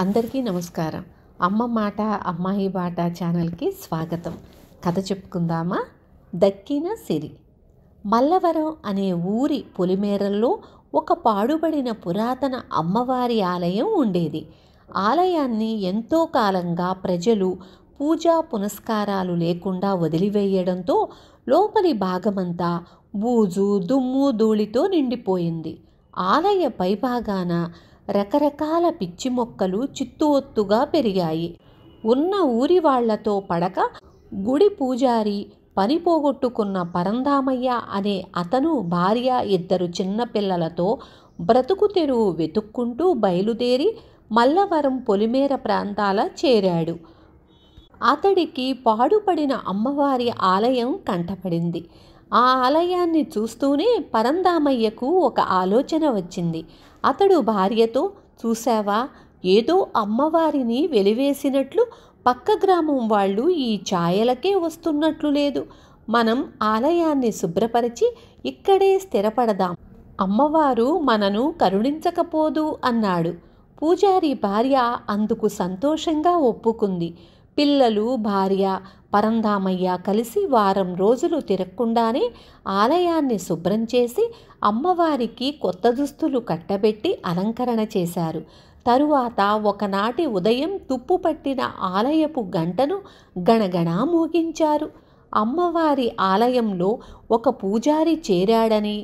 అందరికీ నమస్కారం. అమ్మ మాట అమ్మాయి బాట ఛానల్కి స్వాగతం. కథ చెప్పుకుందామా? దక్కిన సిరి. మల్లవరం అనే ఊరి పొలిమేరల్లో ఒక పాడుబడిన పురాతన అమ్మవారి ఆలయం ఉండేది. ఆలయాన్ని ఎంతో కాలంగా ప్రజలు పూజా పునస్కారాలు లేకుండా వదిలివేయడంతో లోపలి భాగమంతా బూజు, దుమ్ము, ధూళితో నిండిపోయింది. ఆలయ పైభాగాన రకరకాల పిచ్చి మొక్కలు చిత్తు పెరిగాయి. ఉన్న ఊరి వాళ్లతో పడక గుడి పూజారి పని పోగొట్టుకున్న పరంధామయ్య అనే అతను భార్య, 2 చిన్నపిల్లలతో బ్రతుకు తెరువు వెతుక్కుంటూ బయలుదేరి మల్లవరం పొలిమేర ప్రాంతాల చేరాడు. అతడికి పాడుపడిన అమ్మవారి ఆలయం కంటపడింది. ఆ ఆలయాన్ని చూస్తూనే పరంధామయ్యకు ఒక ఆలోచన వచ్చింది. అతడు భార్యతో, చూసావా, ఏదో అమ్మవారిని వెలివేసినట్లు పక్క గ్రామం వాళ్ళు ఈ ఛాయలకే వస్తున్నట్లు లేదు. మనం ఆలయాన్ని శుభ్రపరిచి ఇక్కడే స్థిరపడదాం. అమ్మవారు మనను కరుణించకపోదు అన్నాడు. పూజారి భార్య అందుకు సంతోషంగా ఒప్పుకుంది. పిల్లలు, భార్య, పరంధామయ్య కలిసి వారం రోజులు తిరగకుండానే ఆలయాన్ని శుభ్రం చేసి అమ్మవారికి కొత్త దుస్తులు కట్టబెట్టి అలంకరణ చేశారు. తరువాత ఒకనాటి ఉదయం తుప్పు పట్టిన ఆలయపు గంటను గణగణా మోగించారు. అమ్మవారి ఆలయంలో ఒక పూజారి చేరాడని,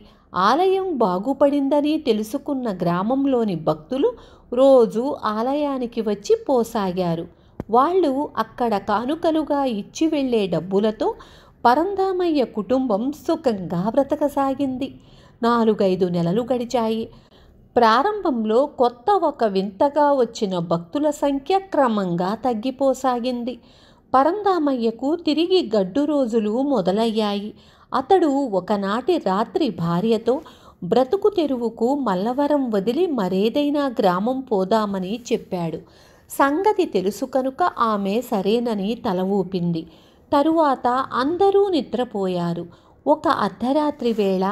ఆలయం బాగుపడిందని తెలుసుకున్న గ్రామంలోని భక్తులు రోజు ఆలయానికి వచ్చి పోసాగారు. వాళ్ళు అక్కడ కానుకలుగా ఇచ్చి వెళ్లే డబ్బులతో పరంధామయ్య కుటుంబం సుఖంగా బ్రతకసాగింది. 4-5 నెలలు గడిచాయి. ప్రారంభంలో కొత్త ఒక వింతగా వచ్చిన భక్తుల సంఖ్య క్రమంగా తగ్గిపోసాగింది. పరంధామయ్యకు తిరిగి గడ్డు రోజులు మొదలయ్యాయి. అతడు ఒకనాటి రాత్రి భార్యతో బ్రతుకు తెరువుకు మల్లవరం వదిలి మరేదైనా గ్రామం పోదామని చెప్పాడు. సంగతి తెలుసు కనుక ఆమె సరేనని తల ఊపింది. తరువాత అందరూ నిద్రపోయారు. ఒక అర్ధరాత్రి వేళ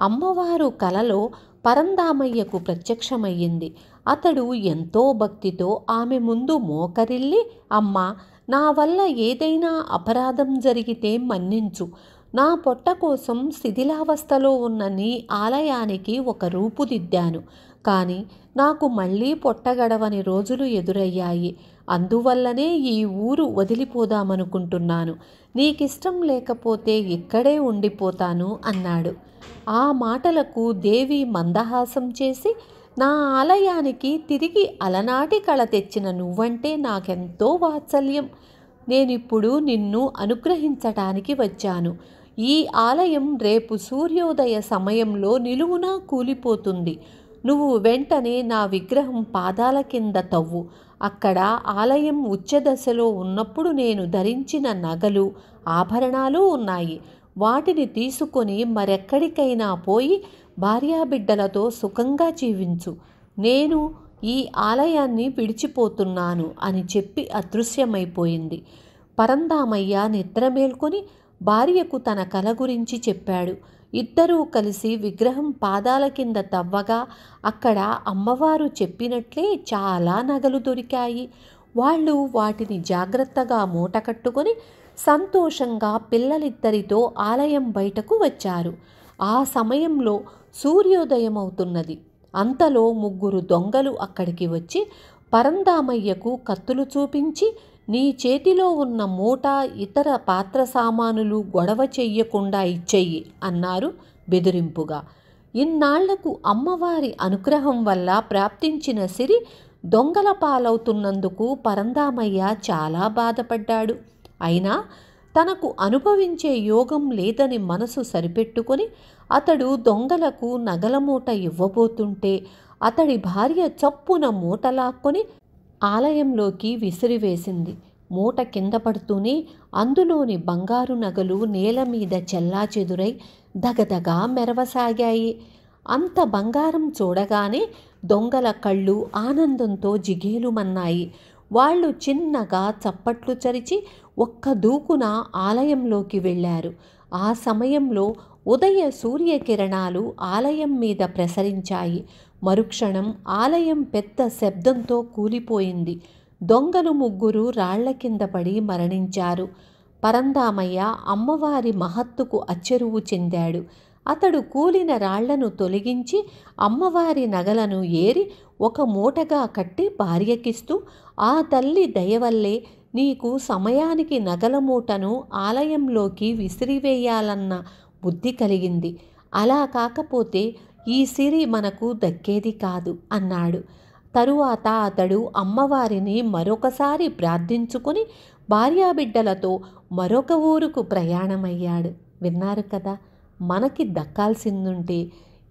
అమ్మవారు కలలో పరంధామయ్యకు ప్రత్యక్షమయ్యింది. అతడు ఎంతో భక్తితో ఆమె ముందు మోకరిల్లి, అమ్మా, నా వల్ల ఏదైనా అపరాధం జరిగితే మన్నించు. నా పొట్ట కోసం శిథిలావస్థలో ఉన్న నీ ఆలయానికి ఒక రూపుదిద్దాను. కానీ నాకు మళ్ళీ పొట్టగడవని రోజులు ఎదురయ్యాయి. అందువల్లనే ఈ ఊరు వదిలిపోదామనుకుంటున్నాను. నీకిష్టం లేకపోతే ఇక్కడే ఉండిపోతాను అన్నాడు. ఆ మాటలకు దేవి మందహాసం చేసి, నా ఆలయానికి తిరిగి అలనాటి కళ తెచ్చిన నువ్వంటే నాకెంతో వాత్సల్యం. నేనిప్పుడు నిన్ను అనుగ్రహించటానికి వచ్చాను. ఈ ఆలయం రేపు సూర్యోదయ సమయంలో నిలువునా కూలిపోతుంది. నువ్వు వెంటనే నా విగ్రహం పాదాల కింద తవ్వు. అక్కడ ఆలయం ఉచ్చదశలో ఉన్నప్పుడు నేను ధరించిన నగలు, ఆభరణాలు ఉన్నాయి. వాటిని తీసుకొని మరెక్కడికైనా పోయి భార్యాబిడ్డలతో సుఖంగా జీవించు. నేను ఈ ఆలయాన్ని విడిచిపోతున్నాను అని చెప్పి అదృశ్యమైపోయింది. పరంధామయ్య నిద్ర మేల్కొని భార్యకు తన కల గురించి చెప్పాడు. ఇద్దరూ కలిసి విగ్రహం పాదాల కింద తవ్వగా అక్కడ అమ్మవారు చెప్పినట్లే చాలా నగలు దొరికాయి. వాళ్ళు వాటిని జాగ్రత్తగా మూటకట్టుకొని సంతోషంగా పిల్లలిద్దరితో ఆలయం బయటకు వచ్చారు. ఆ సమయంలో సూర్యోదయం అవుతున్నది. అంతలో 3 దొంగలు అక్కడికి వచ్చి పరంధామయ్యకు కత్తులు చూపించి, నీ చేతిలో ఉన్న మూట, ఇతర పాత్ర సామానులు గొడవ చెయ్యకుండా ఇచ్చెయ్యి అన్నారు బెదిరింపుగా. ఇన్నాళ్లకు అమ్మవారి అనుగ్రహం వల్ల ప్రాప్తించిన సిరి దొంగల పాలవుతున్నందుకు పరంధామయ్య చాలా బాధపడ్డాడు. అయినా తనకు అనుభవించే యోగం లేదని మనసు సరిపెట్టుకొని అతడు దొంగలకు నగల మూట ఇవ్వబోతుంటే అతడి భార్య చప్పున మూట లాక్కొని ఆలయంలోకి విసిరివేసింది. మూట కింద పడుతూనే అందులోని బంగారు నగలు నేల మీద చెల్లాచెదురై దగదగా మెరవసాగాయి. అంత బంగారం చూడగానే దొంగల కళ్ళు ఆనందంతో జిగేలుమన్నాయి. వాళ్ళు చిన్నగా చప్పట్లు చరిచి ఒక్క దూకున ఆలయంలోకి వెళ్ళారు. ఆ సమయంలో ఉదయ సూర్యకిరణాలు ఆలయం మీద ప్రసరించాయి. మరుక్షణం ఆలయం పెద్ద శబ్దంతో కూలిపోయింది. దొంగలు 3 రాళ్ల కింద పడి మరణించారు. పరంధామయ్య అమ్మవారి మహత్తుకు అచ్చెరువు చెందాడు. అతడు కూలిన రాళ్లను తొలగించి అమ్మవారి నగలను ఏరి ఒక మూటగా కట్టి భార్యకిస్తూ, ఆ తల్లి దయవల్లే నీకు సమయానికి నగల మూటను ఆలయంలోకి విసిరివేయాలన్న బుద్ధి కలిగింది. అలా కాకపోతే ఈ సిరి మనకు దక్కేది కాదు అన్నాడు. తరువాత అతడు అమ్మవారిని మరొకసారి ప్రార్థించుకొని భార్యాబిడ్డలతో మరొక ఊరుకు ప్రయాణమయ్యాడు. విన్నారు కదా, మనకి దక్కాల్సిందుంటే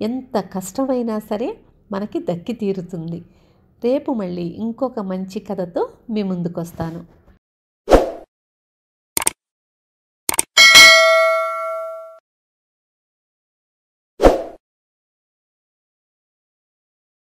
ఎంత కష్టమైనా సరే మనకి దక్కి తీరుతుంది. రేపు మళ్ళీ ఇంకొక మంచి కథతో మీ ముందుకు వస్తాను.